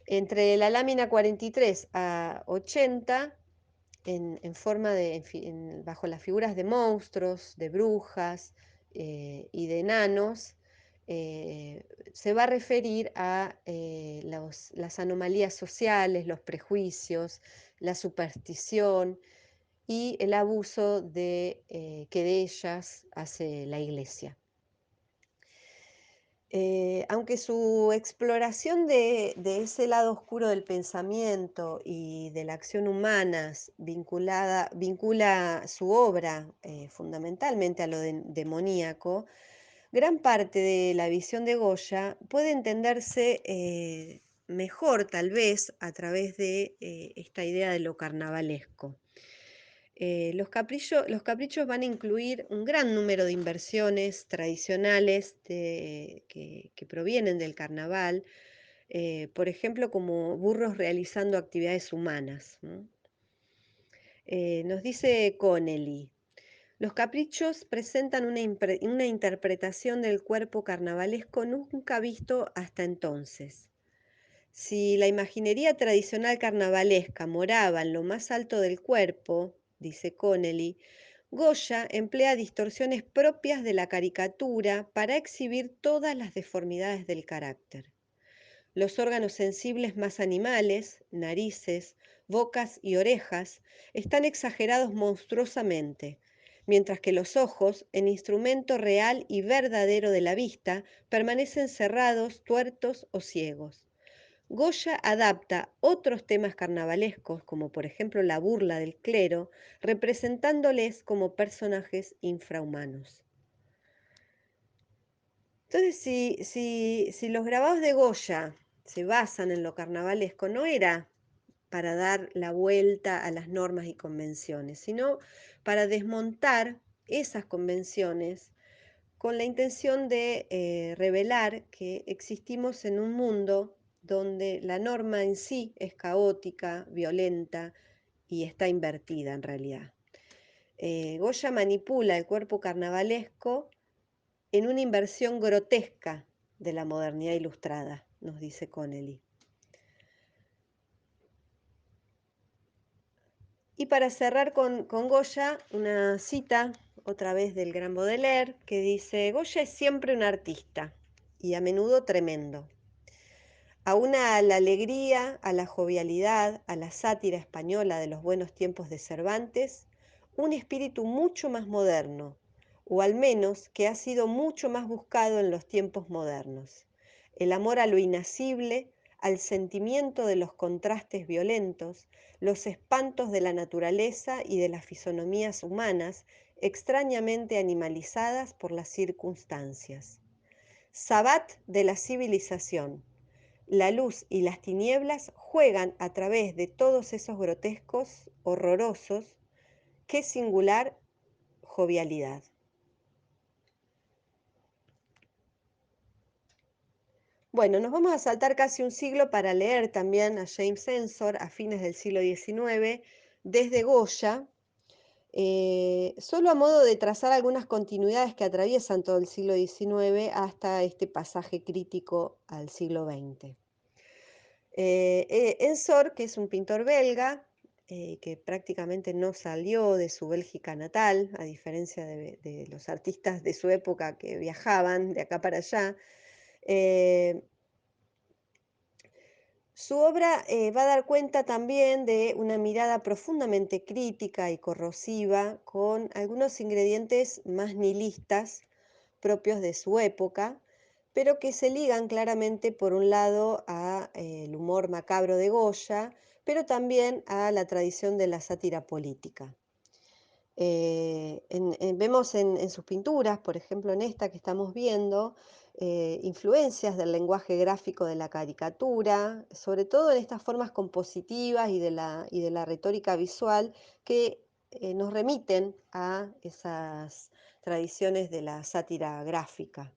Entre la lámina 43 a 80, en forma bajo las figuras de monstruos, de brujas y de enanos, se va a referir a las anomalías sociales, los prejuicios, la superstición y el abuso que de ellas hace la Iglesia. Aunque su exploración de ese lado oscuro del pensamiento y de la acción humana vincula su obra fundamentalmente a lo demoníaco, gran parte de la visión de Goya puede entenderse mejor tal vez a través de esta idea de lo carnavalesco. Los caprichos van a incluir un gran número de inversiones tradicionales que provienen del carnaval, por ejemplo, como burros realizando actividades humanas, ¿no? Nos dice Connelly, los caprichos presentan una interpretación del cuerpo carnavalesco nunca visto hasta entonces. Si la imaginería tradicional carnavalesca moraba en lo más alto del cuerpo, dice Connelly, Goya emplea distorsiones propias de la caricatura para exhibir todas las deformidades del carácter. Los órganos sensibles más animales, narices, bocas y orejas, están exagerados monstruosamente, mientras que los ojos, el instrumento real y verdadero de la vista, permanecen cerrados, tuertos o ciegos. Goya adapta otros temas carnavalescos, como por ejemplo la burla del clero, representándoles como personajes infrahumanos. Entonces, si los grabados de Goya se basan en lo carnavalesco, no era para dar la vuelta a las normas y convenciones, sino para desmontar esas convenciones con la intención de revelar que existimos en un mundo donde la norma en sí es caótica, violenta y está invertida en realidad. Goya manipula el cuerpo carnavalesco en una inversión grotesca de la modernidad ilustrada, nos dice Connelly. Y para cerrar con Goya, una cita otra vez del gran Baudelaire que dice: Goya es siempre un artista y a menudo tremendo. Aúna a la alegría, a la jovialidad, a la sátira española de los buenos tiempos de Cervantes, un espíritu mucho más moderno, o al menos que ha sido mucho más buscado en los tiempos modernos. El amor a lo inacible, al sentimiento de los contrastes violentos, los espantos de la naturaleza y de las fisonomías humanas, extrañamente animalizadas por las circunstancias. Sabbat de la civilización. La luz y las tinieblas juegan a través de todos esos grotescos, horrorosos. ¡Qué singular jovialidad! Bueno, nos vamos a saltar casi un siglo para leer también a James Ensor a fines del siglo XIX, desde Goya, solo a modo de trazar algunas continuidades que atraviesan todo el siglo XIX hasta este pasaje crítico al siglo XX. Ensor, que es un pintor belga, que prácticamente no salió de su Bélgica natal, a diferencia de los artistas de su época que viajaban de acá para allá. Eh, Su obra va a dar cuenta también de una mirada profundamente crítica y corrosiva, con algunos ingredientes más nihilistas propios de su época, pero que se ligan claramente, por un lado, el humor macabro de Goya, pero también a la tradición de la sátira política. Vemos en sus pinturas, por ejemplo en esta que estamos viendo, influencias del lenguaje gráfico de la caricatura, sobre todo en estas formas compositivas y de la retórica visual que nos remiten a esas tradiciones de la sátira gráfica.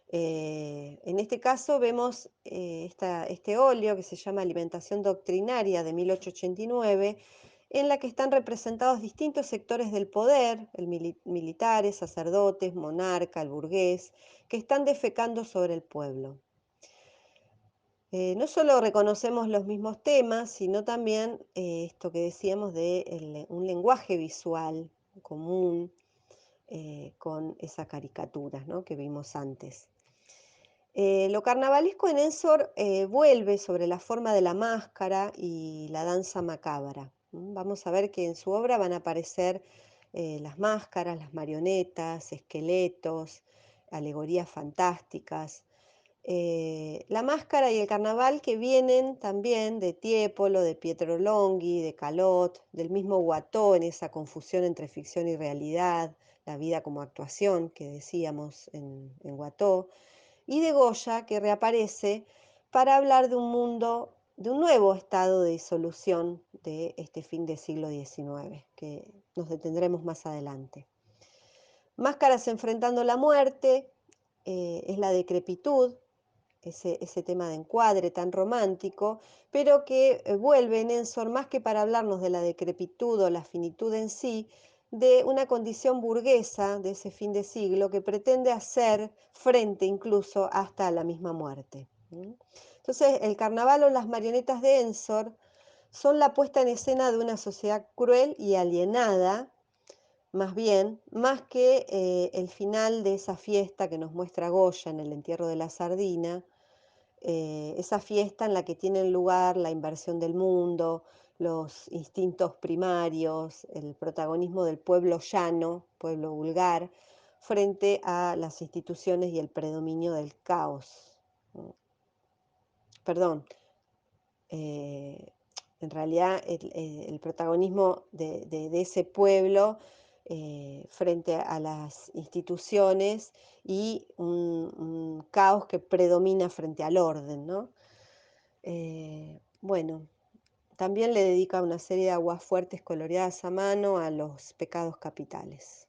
En este caso vemos este óleo que se llama Alimentación Doctrinaria de 1889, en la que están representados distintos sectores del poder, militares, sacerdotes, monarca, el burgués, que están defecando sobre el pueblo. No solo reconocemos los mismos temas, sino también esto que decíamos de un lenguaje visual común con esas caricaturas, ¿no?, que vimos antes. Lo carnavalesco en Ensor vuelve sobre la forma de la máscara y la danza macabra. Vamos a ver que en su obra van a aparecer las máscaras, las marionetas, esqueletos, alegorías fantásticas. La máscara y el carnaval, que vienen también de Tiepolo, de Pietro Longhi, de Calot, del mismo Watteau, en esa confusión entre ficción y realidad, la vida como actuación que decíamos en Watteau, y de Goya, que reaparece para hablar de un mundo, de un nuevo estado de disolución de este fin del siglo XIX, que nos detendremos más adelante. Máscaras enfrentando la muerte, es la decrepitud, ese tema de encuadre tan romántico, pero que vuelve en Ensor, más que para hablarnos de la decrepitud o la finitud en sí, de una condición burguesa de ese fin de siglo que pretende hacer frente incluso hasta a la misma muerte. Entonces, el carnaval o las marionetas de Ensor son la puesta en escena de una sociedad cruel y alienada, más bien, más que el final de esa fiesta que nos muestra Goya en el entierro de la sardina, esa fiesta en la que tienen lugar la inversión del mundo, los instintos primarios, el protagonismo del pueblo llano, pueblo vulgar, frente a las instituciones y el predominio del caos. Perdón, eh, en realidad el protagonismo de ese pueblo frente a las instituciones y un caos que predomina frente al orden, ¿no? Bueno, también le dedica una serie de aguas fuertes coloreadas a mano a los pecados capitales.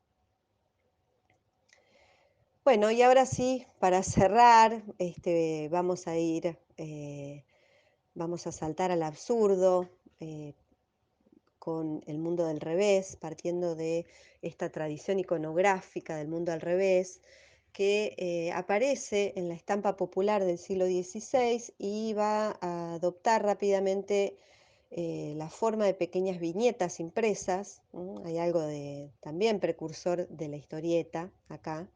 Bueno, y ahora sí, para cerrar, vamos a vamos a saltar al absurdo, con el mundo del revés, partiendo de esta tradición iconográfica del mundo al revés, que aparece en la estampa popular del siglo XVI y va a adoptar rápidamente la forma de pequeñas viñetas impresas. Hay algo también precursor de la historieta acá,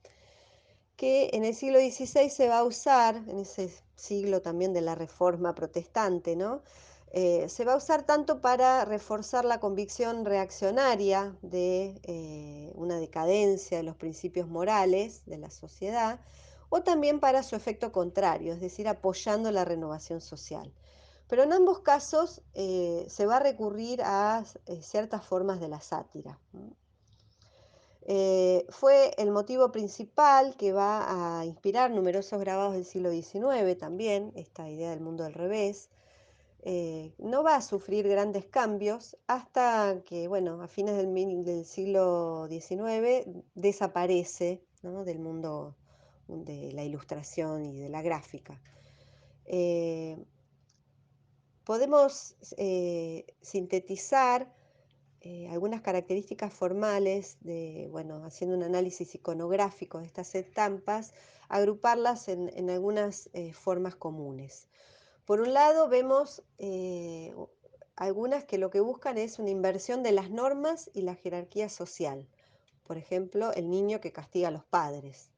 que en el siglo XVI se va a usar, en ese siglo también de la Reforma Protestante, ¿no? Se va a usar tanto para reforzar la convicción reaccionaria de una decadencia de los principios morales de la sociedad, o también para su efecto contrario, es decir, apoyando la renovación social. Pero en ambos casos se va a recurrir a ciertas formas de la sátira. Fue el motivo principal que va a inspirar numerosos grabados del siglo XIX también, esta idea del mundo al revés. No va a sufrir grandes cambios hasta que, bueno, a fines del siglo XIX desaparece, ¿no?, del mundo de la ilustración y de la gráfica. Podemos sintetizar algunas características formales bueno, haciendo un análisis iconográfico de estas estampas, agruparlas en algunas formas comunes. Por un lado, vemos algunas que lo que buscan es una inversión de las normas y la jerarquía social. Por ejemplo, el niño que castiga a los padres.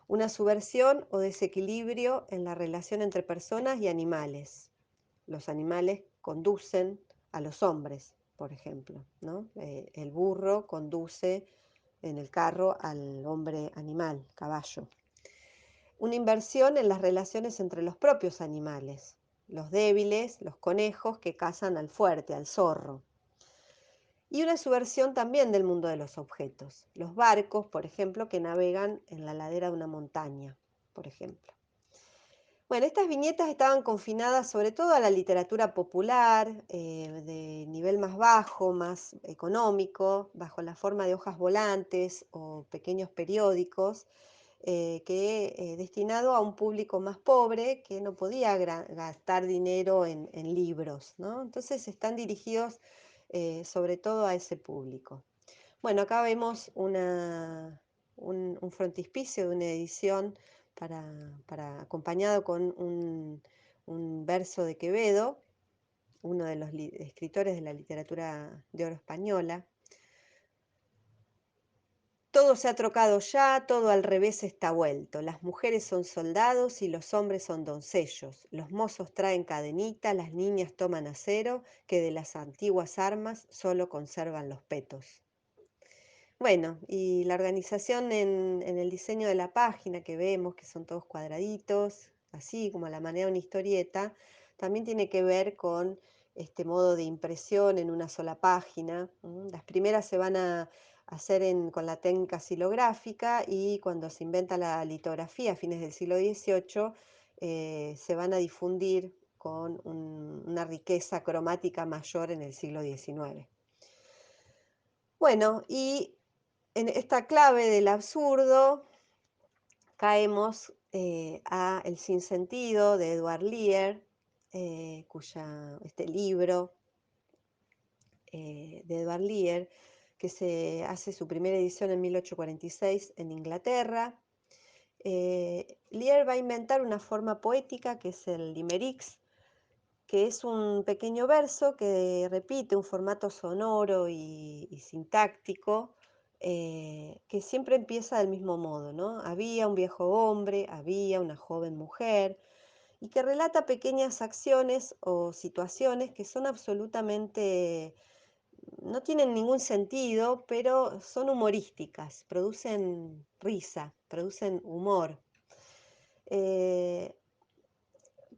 Una subversión o desequilibrio en la relación entre personas y animales. Los animales conducen a los hombres, por ejemplo, ¿no? El burro conduce en el carro al hombre animal, caballo. Una inversión en las relaciones entre los propios animales, los débiles, los conejos que cazan al fuerte, al zorro. Y una subversión también del mundo de los objetos, los barcos, por ejemplo, que navegan en la ladera de una montaña, por ejemplo. Bueno, estas viñetas estaban confinadas sobre todo a la literatura popular, de nivel más bajo, más económico, bajo la forma de hojas volantes o pequeños periódicos, destinado a un público más pobre que no podía gastar dinero en libros, ¿no? Entonces están dirigidos sobre todo a ese público. Bueno, acá vemos un frontispicio de una edición acompañado con un verso de Quevedo, uno de los escritores de la literatura de oro española. Todo se ha trocado ya, todo al revés está vuelto. Las mujeres son soldados y los hombres son doncellos. Los mozos traen cadenita, las niñas toman acero, que de las antiguas armas solo conservan los petos. Bueno, y la organización en el diseño de la página que vemos, que son todos cuadraditos, así como a la manera de una historieta, también tiene que ver con este modo de impresión en una sola página. Las primeras se van a hacer con la técnica xilográfica y cuando se inventa la litografía a fines del siglo XVIII, se van a difundir con una riqueza cromática mayor en el siglo XIX. Bueno, y en esta clave del absurdo caemos a El sinsentido de Edward Lear, este libro de Edward Lear, que se hace su primera edición en 1846 en Inglaterra. Lear va a inventar una forma poética que es el limericks, que es un pequeño verso que repite un formato sonoro y sintáctico, que siempre empieza del mismo modo, ¿no? Había un viejo hombre, había una joven mujer, y que relata pequeñas acciones o situaciones que son absolutamente, no tienen ningún sentido, pero son humorísticas, producen risa, producen humor. Eh,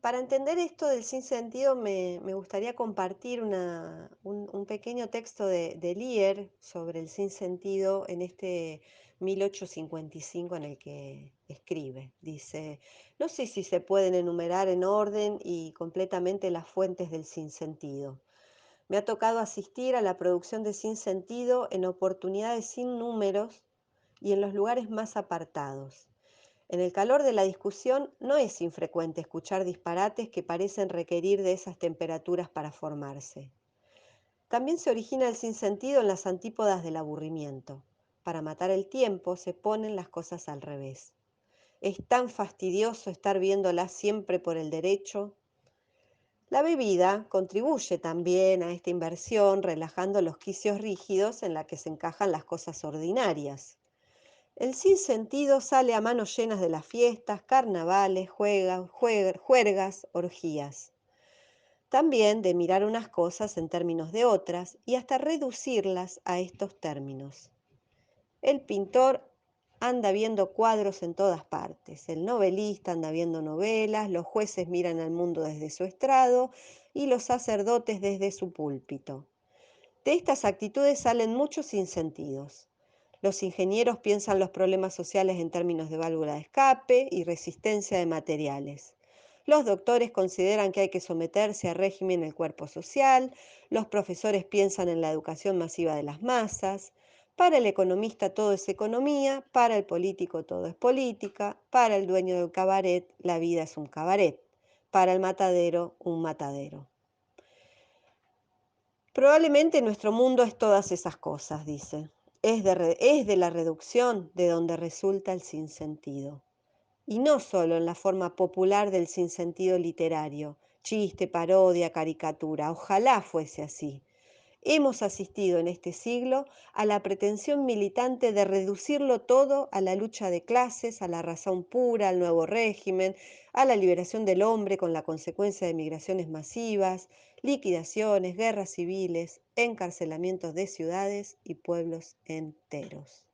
Para entender esto del sinsentido me gustaría compartir un pequeño texto de Lear sobre el sinsentido en este 1855 en el que escribe. Dice: no sé si se pueden enumerar en orden y completamente las fuentes del sinsentido. Me ha tocado asistir a la producción de sinsentido en oportunidades sin números y en los lugares más apartados. En el calor de la discusión no es infrecuente escuchar disparates que parecen requerir de esas temperaturas para formarse. También se origina el sinsentido en las antípodas del aburrimiento. Para matar el tiempo se ponen las cosas al revés. Es tan fastidioso estar viéndolas siempre por el derecho. La bebida contribuye también a esta inversión, relajando los quicios rígidos en la que se encajan las cosas ordinarias. El sinsentido sale a manos llenas de las fiestas, carnavales, juergas, orgías. También de mirar unas cosas en términos de otras y hasta reducirlas a estos términos. El pintor anda viendo cuadros en todas partes, el novelista anda viendo novelas, los jueces miran al mundo desde su estrado y los sacerdotes desde su púlpito. De estas actitudes salen muchos sinsentidos. Los ingenieros piensan los problemas sociales en términos de válvula de escape y resistencia de materiales. Los doctores consideran que hay que someterse a régimen el cuerpo social. Los profesores piensan en la educación masiva de las masas. Para el economista todo es economía, para el político todo es política, para el dueño del cabaret la vida es un cabaret, para el matadero un matadero. Probablemente nuestro mundo es todas esas cosas, dice. Es de la reducción de donde resulta el sinsentido. Y no solo en la forma popular del sinsentido literario, chiste, parodia, caricatura. Ojalá fuese así. Hemos asistido en este siglo a la pretensión militante de reducirlo todo a la lucha de clases, a la razón pura, al nuevo régimen, a la liberación del hombre con la consecuencia de migraciones masivas, liquidaciones, guerras civiles, encarcelamientos de ciudades y pueblos enteros.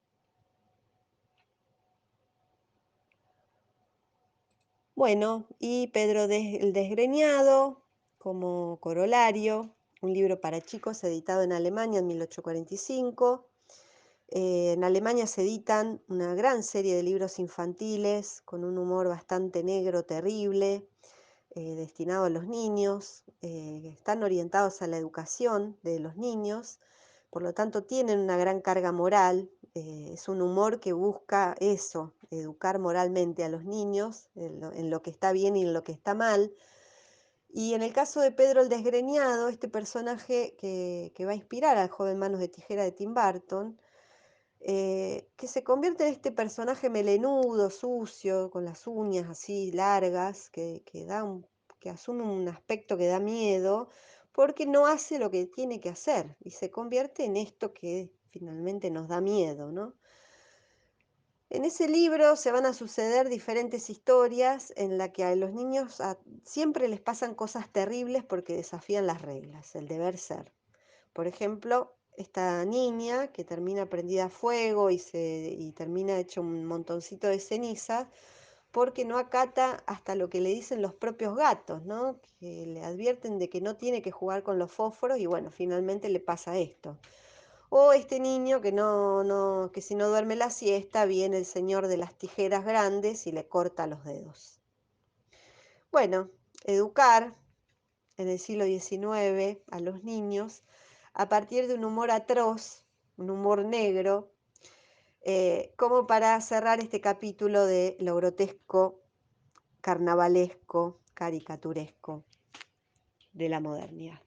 Bueno, y el Desgreñado, como corolario, un libro para chicos editado en Alemania en 1845. En Alemania se editan una gran serie de libros infantiles con un humor bastante negro, terrible, destinado a los niños. Están orientados a la educación de los niños, por lo tanto tienen una gran carga moral. Es un humor que busca eso, educar moralmente a los niños en lo que está bien y en lo que está mal. Y en el caso de Pedro el Desgreñado, este personaje que va a inspirar al joven Manos de Tijera de Tim Burton, que se convierte en este personaje melenudo, sucio, con las uñas así largas, que asume un aspecto que da miedo, porque no hace lo que tiene que hacer y se convierte en esto que finalmente nos da miedo, ¿no? En ese libro se van a suceder diferentes historias en la que a los niños siempre les pasan cosas terribles porque desafían las reglas, el deber ser. Por ejemplo, esta niña que termina prendida a fuego y termina hecho un montoncito de cenizas porque no acata hasta lo que le dicen los propios gatos, ¿no? Que le advierten de que no tiene que jugar con los fósforos y bueno, finalmente le pasa esto. O este niño que si no duerme la siesta, viene el señor de las tijeras grandes y le corta los dedos. Bueno, educar en el siglo XIX a los niños a partir de un humor atroz, un humor negro, como para cerrar este capítulo de lo grotesco, carnavalesco, caricaturesco de la modernidad.